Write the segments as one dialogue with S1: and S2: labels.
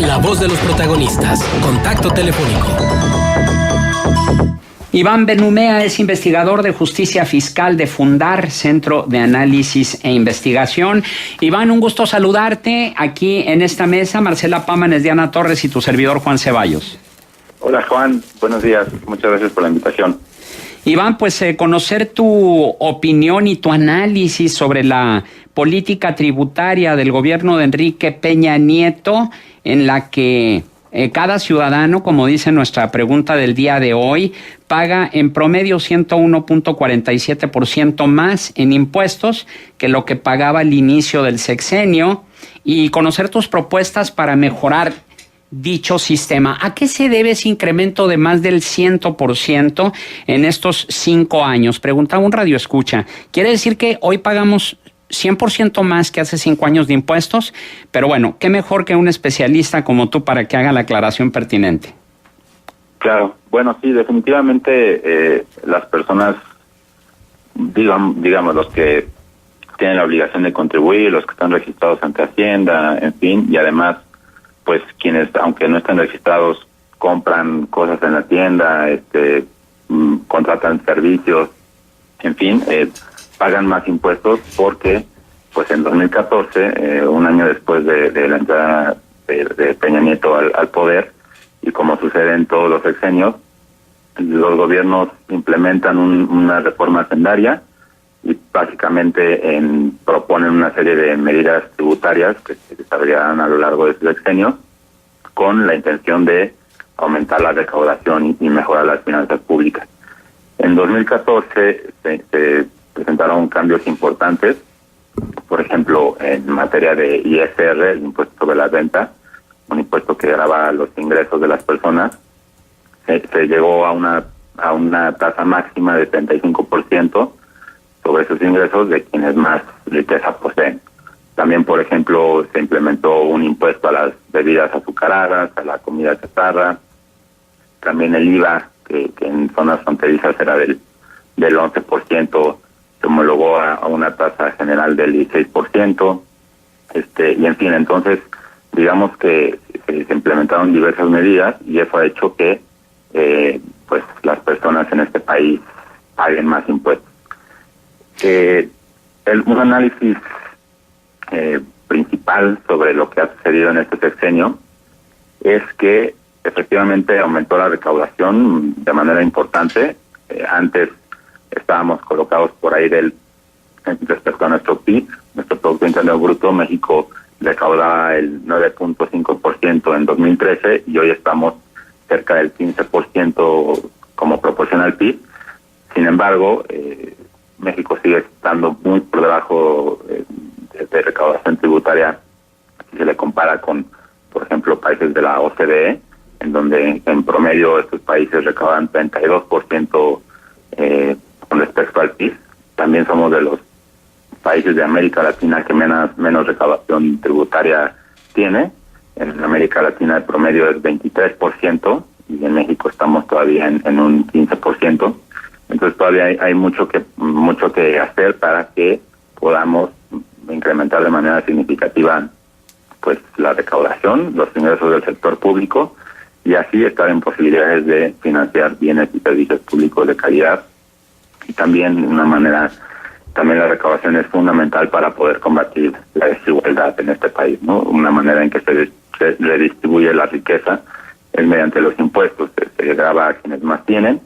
S1: La voz de los protagonistas. Contacto telefónico.
S2: Iván Benumea es investigador de Justicia Fiscal de Fundar, Centro de Análisis e Investigación. Iván, un gusto saludarte aquí en esta mesa. Marcela Pámanes, Diana Torres y tu servidor Juan Ceballos.
S3: Hola Juan, buenos días. Muchas gracias por la invitación.
S2: Iván, pues conocer tu opinión y tu análisis sobre la política tributaria del gobierno de Enrique Peña Nieto, en la que cada ciudadano, como dice nuestra pregunta del día de hoy, paga en promedio 101.47% más en impuestos que lo que pagaba al inicio del sexenio, y conocer tus propuestas para mejorar dicho sistema. ¿A qué se debe ese incremento de más del 100% en estos 5 años? Preguntaba un radioescucha. ¿Quiere decir que hoy pagamos 100% más que hace 5 años de impuestos? Pero bueno, qué mejor que un especialista como tú para que haga la aclaración pertinente.
S3: Claro, bueno, sí, definitivamente las personas, digamos, los que tienen la obligación de contribuir, los que están registrados ante Hacienda, en fin, y además, pues quienes, aunque no estén registrados, compran cosas en la tienda, contratan servicios, en fin, pagan más impuestos porque, pues en 2014, un año después de la entrada de Peña Nieto al poder, y como sucede en todos los sexenios, los gobiernos implementan una reforma hacendaria y básicamente proponen una serie de medidas tributarias que se desarrollarán a lo largo de este sexenio con la intención de aumentar la recaudación y mejorar las finanzas públicas. En 2014 se presentaron cambios importantes, por ejemplo, en materia de ISR, el impuesto sobre la renta, un impuesto que grava los ingresos de las personas. Se llegó a una tasa máxima de 35% sobre esos ingresos de quienes más riqueza poseen. También, por ejemplo, se implementó un impuesto a las bebidas azucaradas, a la comida chatarra. También el IVA, que en zonas fronterizas era del 11%, se homologó a una tasa general del 16%. Y en fin, entonces, digamos que se implementaron diversas medidas y eso ha hecho que pues las personas en este país paguen más impuestos. Un análisis principal sobre lo que ha sucedido en este sexenio es que efectivamente aumentó la recaudación de manera importante. Antes estábamos colocados por ahí respecto a nuestro PIB, nuestro Producto Interno Bruto. México recaudaba el 9.5% en 2013 y hoy estamos cerca del 15% como proporción al PIB. Sin embargo, México sigue estando muy por debajo de recaudación tributaria si se le compara con, por ejemplo, países de la OCDE, en donde en promedio estos países recaudan 32% con respecto al PIB. También somos de los países de América Latina que menos recaudación tributaria tiene. En América Latina el promedio es 23% y en México estamos todavía en un 15%. Entonces todavía hay mucho que hacer para que podamos incrementar de manera significativa pues la recaudación, los ingresos del sector público y así estar en posibilidades de financiar bienes y servicios públicos de calidad. Y también de una manera, también la recaudación es fundamental para poder combatir la desigualdad en este país, ¿no? Una manera en que se redistribuye la riqueza es mediante los impuestos, se grava a quienes más tienen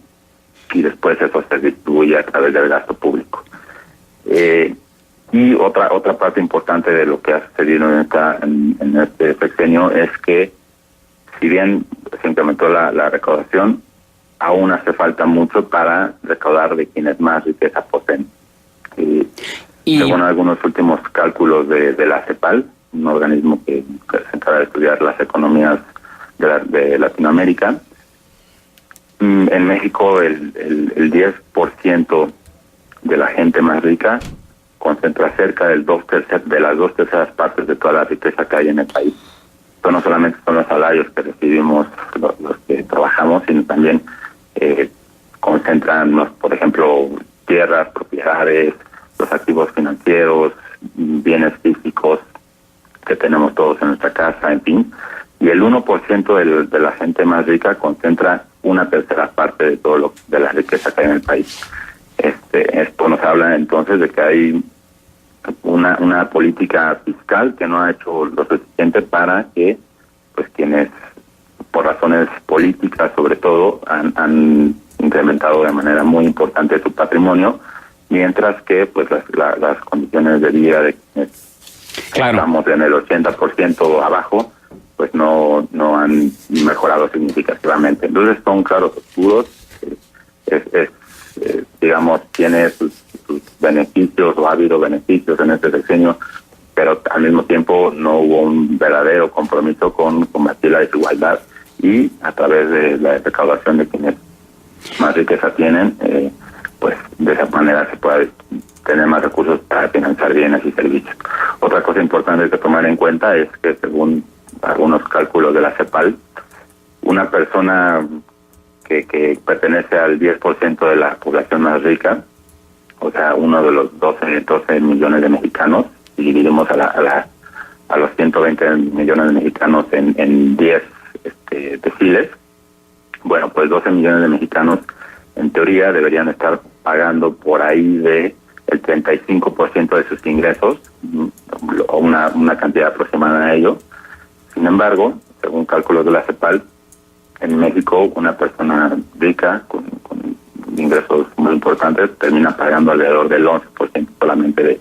S3: y después eso se distribuye a través del gasto público. Y otra parte importante de lo que ha sucedido en este sexenio es que si bien se incrementó la recaudación, aún hace falta mucho para recaudar de quienes más riqueza poseen. Según algunos últimos cálculos de la CEPAL, un organismo que se encarga de estudiar las economías de Latinoamérica, en México el 10% de la gente más rica concentra cerca de las 2/3 partes de toda la riqueza que hay en el país. Esto no solamente son los salarios que recibimos los que trabajamos, sino también concentran, por ejemplo, tierras, propiedades, los activos financieros, bienes físicos que tenemos todos en nuestra casa, en fin. y el 1% de la gente más rica concentra una tercera parte de todo de la riqueza que hay en el país. Esto nos habla entonces de que hay una política fiscal que no ha hecho lo suficiente para que pues quienes por razones políticas sobre todo han incrementado de manera muy importante su patrimonio, mientras que pues las condiciones de vida de quienes estamos en el 80% abajo pues no han mejorado significativamente. Entonces son claros oscuros, digamos, tiene sus beneficios o ha habido beneficios en este sexenio, pero al mismo tiempo no hubo un verdadero compromiso con combatir la desigualdad y a través de la recaudación de quienes más riqueza tienen, pues de esa manera se puede tener más recursos para financiar bienes y servicios. Otra cosa importante que tomar en cuenta es que según algunos cálculos de la CEPAL, una persona que pertenece al 10% de la población más rica, o sea, uno de los 12 millones de mexicanos, y dividimos a los 120 millones de mexicanos en 10 deciles, bueno, pues 12 millones de mexicanos en teoría deberían estar pagando por ahí de el 35% de sus ingresos, o una cantidad aproximada a ello. Sin embargo, según cálculos de la CEPAL, en México una persona rica con ingresos muy importantes termina pagando alrededor del 11% solamente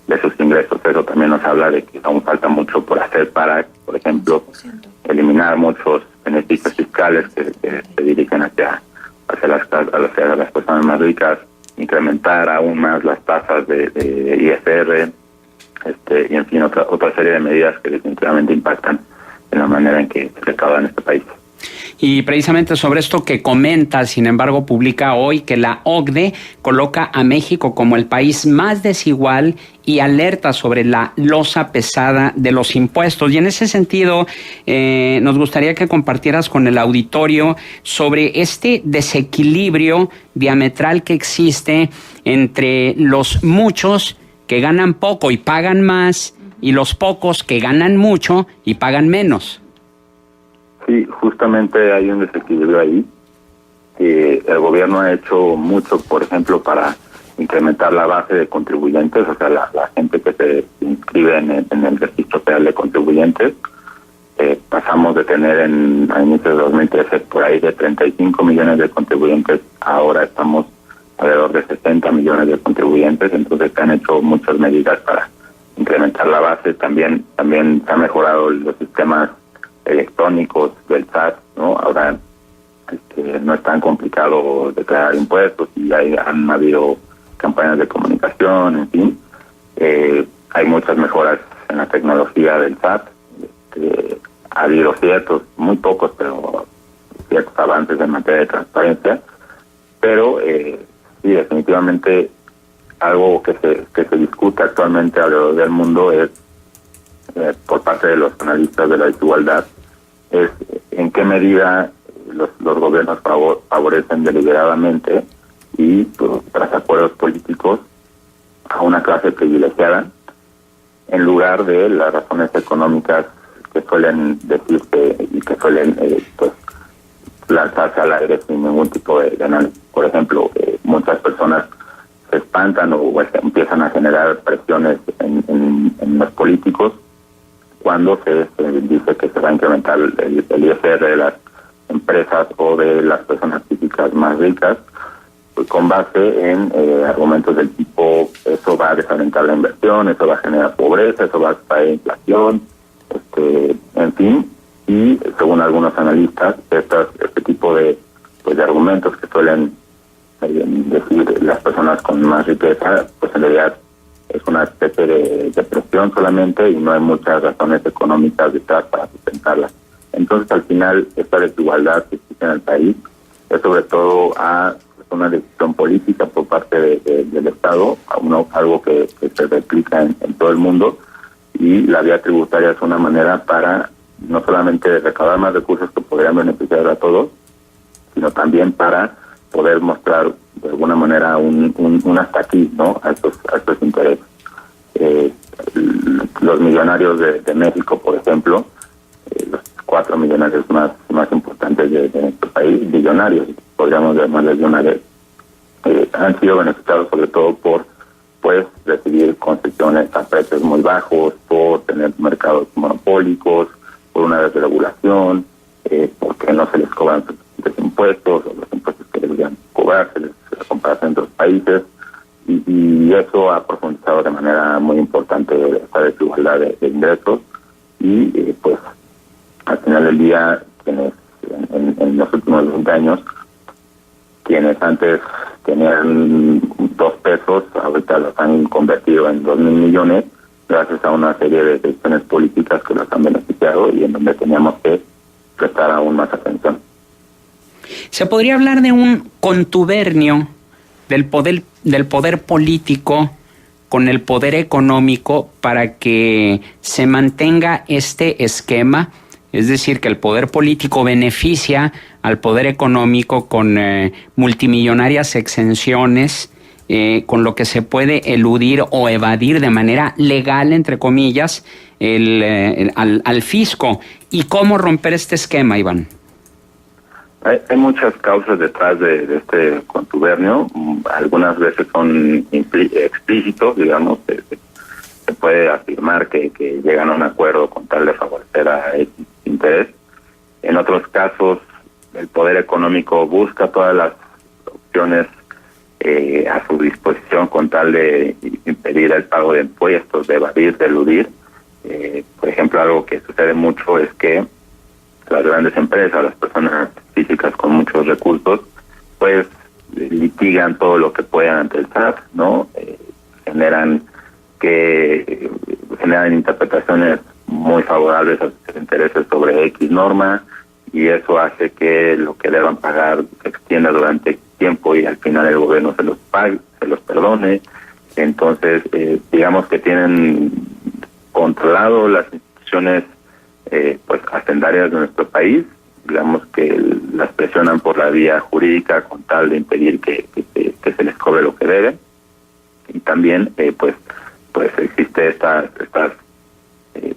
S3: de sus ingresos. Eso también nos habla de que aún falta mucho por hacer para, por ejemplo, eliminar muchos beneficios fiscales que se dirigen hacia las personas más ricas, incrementar aún más las tasas de ISR, y en fin, otra serie de medidas que definitivamente impactan en la manera en que se recauda en este país.
S2: Y precisamente sobre esto que comenta, sin embargo, publica hoy que la OCDE coloca a México como el país más desigual y alerta sobre la losa pesada de los impuestos. Y en ese sentido, nos gustaría que compartieras con el auditorio sobre este desequilibrio diametral que existe entre los muchos que ganan poco y pagan más y los pocos que ganan mucho y pagan menos.
S3: Sí, justamente hay un desequilibrio ahí. El gobierno ha hecho mucho, por ejemplo, para incrementar la base de contribuyentes, o sea, la gente que se inscribe en el registro federal de contribuyentes. Pasamos de tener a inicios de 2013 por ahí de 35 millones de contribuyentes, ahora estamos alrededor de 60 millones de contribuyentes, entonces se han hecho muchas medidas para incrementar la base. También se han mejorado los sistemas electrónicos del SAT, ¿no? Ahora no es tan complicado declarar impuestos y han habido campañas de comunicación, en fin. Hay muchas mejoras en la tecnología del SAT. Ha habido muy pocos, pero ciertos avances en materia de transparencia. Pero sí, definitivamente algo que se discute actualmente alrededor del mundo es, por parte de los analistas de la desigualdad, es en qué medida los gobiernos favorecen deliberadamente y tras acuerdos políticos a una clase privilegiada en lugar de las razones económicas que suelen decirse y que suelen lanzarse al aire sin ningún tipo de análisis. Por ejemplo, muchas personas se espantan o empiezan a generar presiones en los políticos cuando se dice que se va a incrementar el ISR de las empresas o de las personas físicas más ricas, pues con base en argumentos del tipo: eso va a desalentar la inversión, eso va a generar pobreza, eso va a traer inflación, en fin. Y según algunos analistas, este tipo de argumentos que suelen decir las personas con más riqueza, pues en realidad es una especie de presión solamente y no hay muchas razones económicas detrás para sustentarla. Entonces, al final, esta desigualdad que existe en el país es sobre todo una decisión política por parte del Estado, algo que se replica en todo el mundo, y la vía tributaria es una manera para no solamente recaudar más recursos que podrían beneficiar a todos, sino también para poder mostrar de alguna manera un hasta aquí, ¿no?, a estos intereses. Los millonarios de México, por ejemplo, los mencionarles de una vez, han sido beneficiados sobre todo por pues recibir concesiones a precios muy bajos, por tener mercados monopólicos, por una desregulación, porque no se les cobran suficientes impuestos, o los impuestos que deberían cobrarse a comparación de otros países, y eso ha profundizado de manera muy importante esta desigualdad de ingresos, y pues al final del día, quienes en los últimos 20 años, quienes antes tenían 2 pesos, ahorita los han convertido en 2,000 millones, gracias a una serie de decisiones políticas que los han beneficiado y en donde teníamos que prestar aún más atención.
S2: ¿Se podría hablar de un contubernio del poder político con el poder económico para que se mantenga este esquema? Es decir, que el poder político beneficia al poder económico con multimillonarias exenciones, con lo que se puede eludir o evadir de manera legal, entre comillas, al fisco. ¿Y cómo romper este esquema, Iván?
S3: Hay muchas causas detrás de este contubernio. Algunas veces son explícitos, digamos. Se puede afirmar que llegan a un acuerdo con tal de favorecer a X interés. En otros casos, el poder económico busca todas las opciones a su disposición con tal de impedir el pago de impuestos, de evadir, de eludir. Por ejemplo, algo que sucede mucho es que las grandes empresas, las personas físicas con muchos recursos, pues litigan todo lo que puedan ante el SAT, ¿no? Generan interpretaciones muy favorables a sus intereses sobre X norma, y eso hace que lo que deban pagar se extienda durante tiempo y al final el gobierno se los pague, se los perdone. Entonces, digamos que tienen controlado las instituciones pues hacendarias de nuestro país, digamos que las presionan por la vía jurídica con tal de impedir que se les cobre lo que deben, y también pues existe estas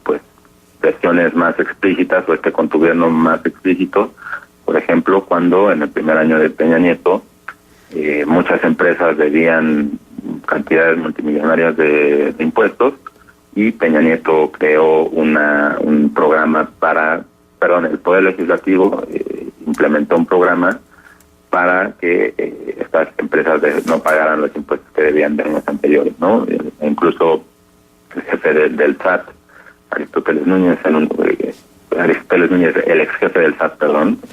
S3: pues presiones más explícitas, o este contubernio más explícito. Por ejemplo, cuando en el primer año de Peña Nieto muchas empresas debían cantidades multimillonarias de impuestos, y Peña Nieto creó un programa el Poder Legislativo implementó un programa para que estas empresas no pagaran los impuestos que debían de años anteriores, ¿no? Alcanzó el jefe del SAT, Aristóteles Núñez, el ex jefe del SAT,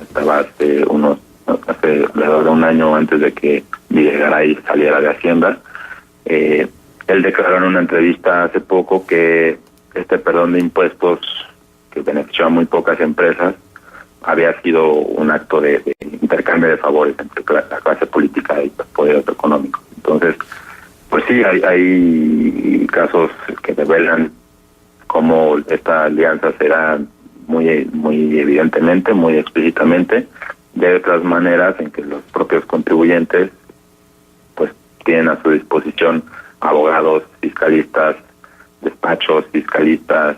S3: estaba hace alrededor de un año antes de que Videgaray saliera de Hacienda. Él declaró en una entrevista hace poco que este perdón de impuestos, que benefició a muy pocas empresas, había sido un acto de intercambio de favores entre la clase política y los poderes económicos. Entonces, pues sí, hay casos que revelan cómo esta alianza será muy evidentemente, muy explícitamente, de otras maneras en que los propios contribuyentes pues tienen a su disposición abogados, fiscalistas, despachos fiscalistas,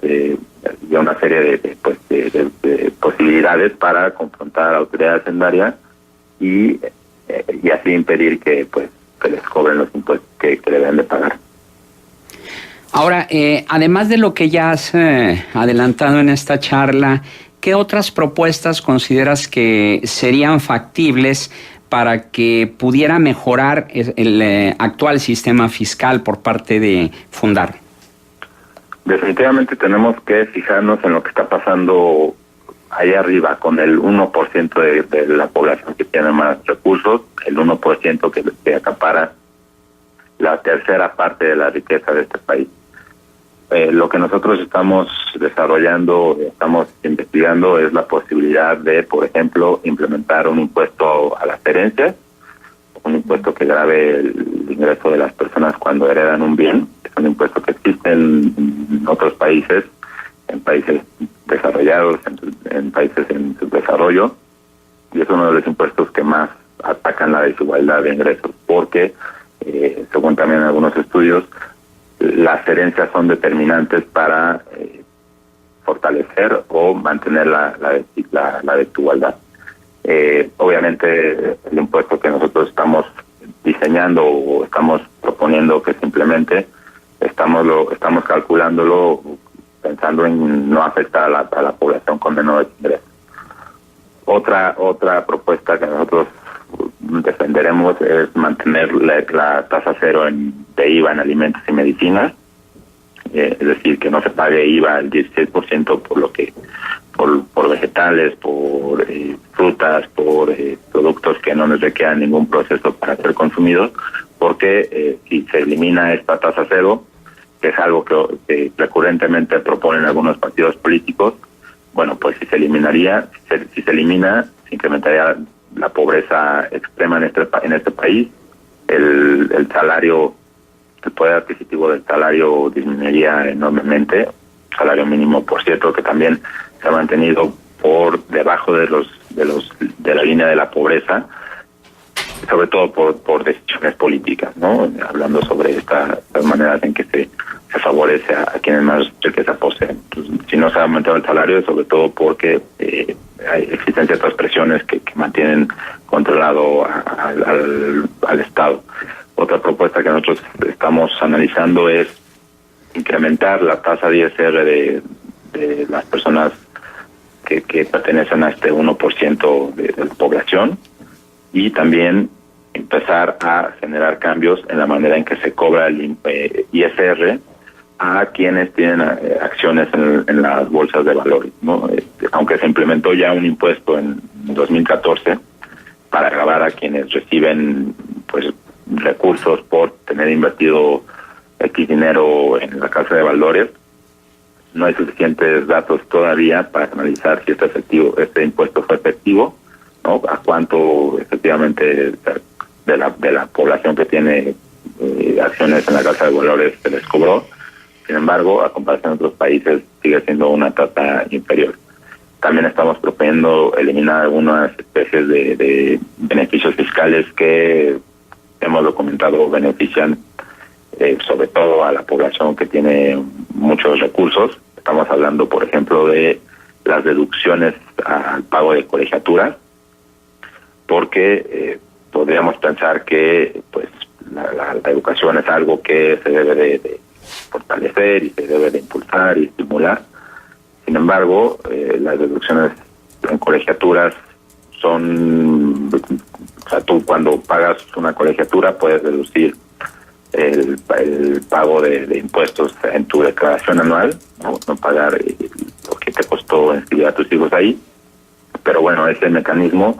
S3: y una serie de posibilidades para confrontar a la autoridad hacendaria y así impedir que les cobren los impuestos que deben de pagar.
S2: Ahora, además de lo que ya has adelantado en esta charla, ¿qué otras propuestas consideras que serían factibles para que pudiera mejorar el actual sistema fiscal por parte de Fundar?
S3: Definitivamente tenemos que fijarnos en lo que está pasando allá arriba con el 1% de la población que tiene más recursos, el 1% que acapara la tercera parte de la riqueza de este país. Lo que nosotros estamos desarrollando, estamos investigando, es la posibilidad de, por ejemplo, implementar un impuesto a las herencias, un impuesto que grave el ingreso de las personas cuando heredan un bien. Es un impuesto que existe en otros países, en países desarrollados, en países en subdesarrollo, y es uno de los impuestos que más atacan la desigualdad de ingresos, porque, según también algunos estudios, las herencias son determinantes para fortalecer o mantener la desigualdad. Obviamente el impuesto que nosotros estamos diseñando o estamos proponiendo que se implemente, estamos calculándolo pensando en no afectar a la población con menores ingresos. Otra propuesta que nosotros defenderemos es mantener la tasa cero de IVA en alimentos y medicinas, es decir, que no se pague IVA al 16% por vegetales, por frutas, por productos que no nos requieran ningún proceso para ser consumidos, porque si se elimina esta tasa cero, que es algo que recurrentemente proponen algunos partidos políticos, bueno, pues si se elimina, se incrementaría la pobreza extrema en este país, el salario, el poder adquisitivo del salario disminuiría enormemente, salario mínimo, por cierto, que también se ha mantenido por debajo de la línea de la pobreza, sobre todo por decisiones políticas, ¿no? Hablando sobre estas maneras en que se favorece a quienes más riqueza poseen. Entonces, si no se ha aumentado el salario, es sobre todo porque existen ciertas presiones que mantienen controlado al Estado. Otra propuesta que nosotros estamos analizando es incrementar la tasa de ISR de las personas que pertenecen a este 1% de la población, y también empezar a generar cambios en la manera en que se cobra el ISR a quienes tienen acciones en las bolsas de valores, ¿no? Aunque se implementó ya un impuesto en 2014 para gravar a quienes reciben pues recursos por tener invertido X dinero en la casa de valores, no hay suficientes datos todavía para analizar si este impuesto fue efectivo, ¿no? A cuánto efectivamente de la población que tiene acciones en la casa de valores se les cobró. Sin embargo, a comparación de otros países, sigue siendo una tasa inferior. También estamos proponiendo eliminar algunas especies de beneficios fiscales que hemos documentado benefician sobre todo a la población que tiene muchos recursos. Estamos hablando, por ejemplo, de las deducciones al pago de colegiaturas, porque podríamos pensar que pues la educación es algo que se debe de fortalecer y se debe de impulsar y estimular. Sin embargo, las deducciones en colegiaturas son, o sea, tú cuando pagas una colegiatura puedes deducir el pago de impuestos en tu declaración anual, no pagar lo que te costó inscribir a tus hijos ahí. Pero bueno, ese mecanismo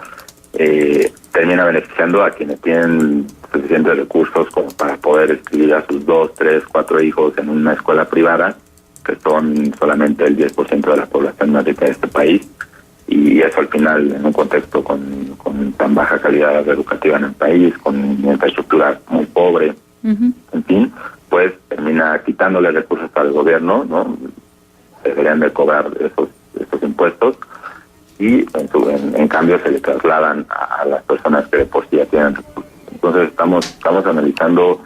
S3: termina beneficiando a quienes tienen suficientes recursos como para poder inscribir a sus 2, 3, 4 hijos en una escuela privada, que son solamente el 10% de la población más rica de este país, y eso al final, en un contexto con tan baja calidad educativa en el país, con una infraestructura muy pobre, en fin, pues termina quitándole recursos al gobierno, ¿no? Deberían de cobrar esos impuestos, y en cambio se le trasladan a las personas que de por sí ya tienen recursos. Entonces estamos analizando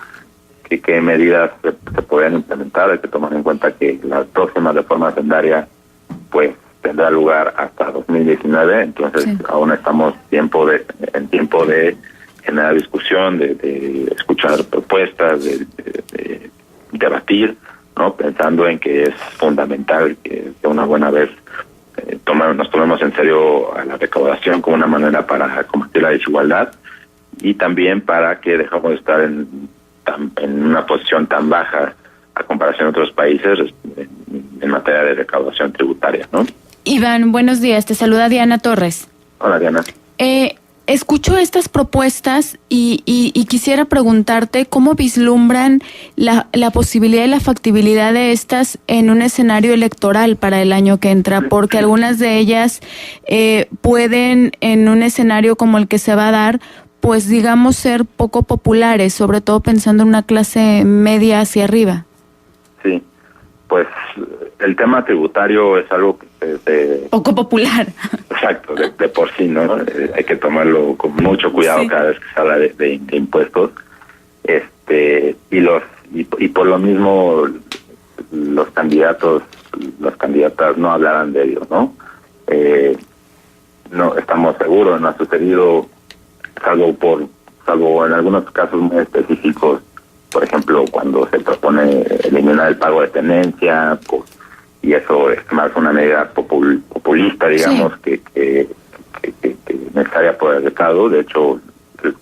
S3: qué medidas se podrían implementar. Hay que tomar en cuenta que la próxima reforma hacendaria pues tendrá lugar hasta 2019, entonces sí, aún estamos en tiempo de generar discusión, de escuchar propuestas, de debatir, ¿no? Pensando en que es fundamental que de una buena vez nos tomemos en serio a la recaudación como una manera para combatir la desigualdad, y también para que dejemos de estar en una posición tan baja a comparación de otros países en materia de recaudación tributaria, ¿no?
S4: Iván, buenos días. Te saluda Diana Torres.
S3: Hola, Diana.
S4: Escucho estas propuestas y quisiera preguntarte cómo vislumbran la posibilidad y la factibilidad de estas en un escenario electoral para el año que entra, porque algunas de ellas pueden, en un escenario como el que se va a dar, pues digamos ser poco populares, sobre todo pensando en una clase media hacia arriba.
S3: Sí, pues el tema tributario es algo que
S4: poco popular.
S3: Exacto, de por sí, ¿no? Hay que tomarlo con mucho cuidado, sí, cada vez que se habla de impuestos. Y por lo mismo las candidatas no hablarán de ello, ¿no? no estamos seguros, no ha sucedido, salvo en algunos casos muy específicos, por ejemplo, cuando se propone eliminar el pago de tenencia, pues, y eso es más una medida populista, digamos, sí, que necesaria por el Estado. De hecho,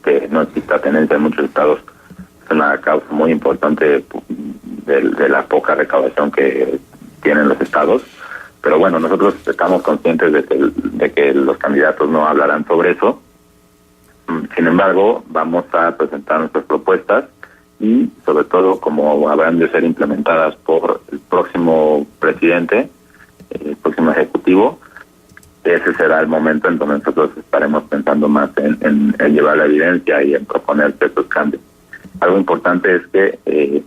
S3: que no exista tenencia en muchos estados es una causa muy importante de la poca recaudación que tienen los estados. Pero bueno, nosotros estamos conscientes de que los candidatos no hablarán sobre eso. Sin embargo, vamos a presentar nuestras propuestas y sobre todo como habrán de ser implementadas por el próximo presidente, el próximo ejecutivo, ese será el momento en donde nosotros estaremos pensando más en llevar la evidencia y en proponer ciertos cambios. Algo importante es que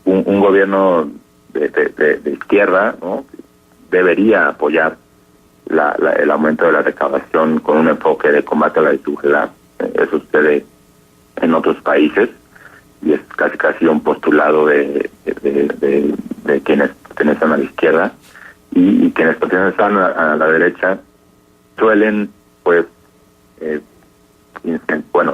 S3: un gobierno de izquierda, ¿no?, debería apoyar el aumento de la recaudación con un enfoque de combate a la desigualdad. Eso sucede en otros países y es casi un postulado de quienes pertenecen a la izquierda, y quienes pertenecen a la derecha suelen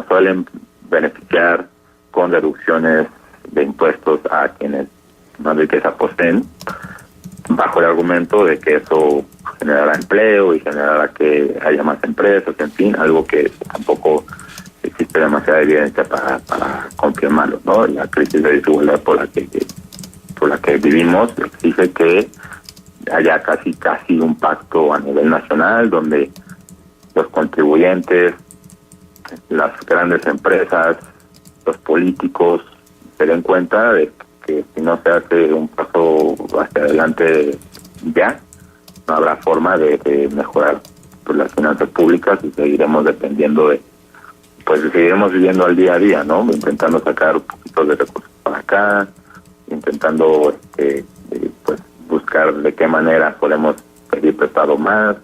S3: suelen beneficiar con reducciones de impuestos a quienes más riqueza poseen, bajo el argumento de que eso generará empleo y generará que haya más empresas, en fin, algo que tampoco existe demasiada evidencia para confirmarlo, ¿no? La crisis de desigualdad por la que vivimos exige que haya casi un pacto a nivel nacional donde los contribuyentes, las grandes empresas, los políticos se den cuenta de que si no se hace un paso hacia adelante ya, no habrá forma de mejorar las finanzas públicas y seguiremos dependiendo seguiremos viviendo al día a día, ¿no? Intentando sacar un poquito de recursos para acá, intentando buscar de qué manera podemos pedir prestado más,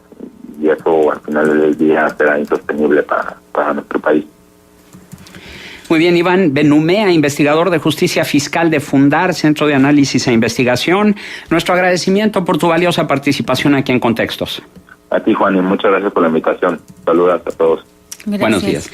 S3: y eso al final del día será insostenible para nuestro país.
S2: Muy bien, Iván Benumea, investigador de Justicia Fiscal de Fundar, Centro de Análisis e Investigación. Nuestro agradecimiento por tu valiosa participación aquí en Contextos.
S3: A ti, Juan, y muchas gracias por la invitación. Saludos a todos.
S4: Gracias.
S2: Buenos días.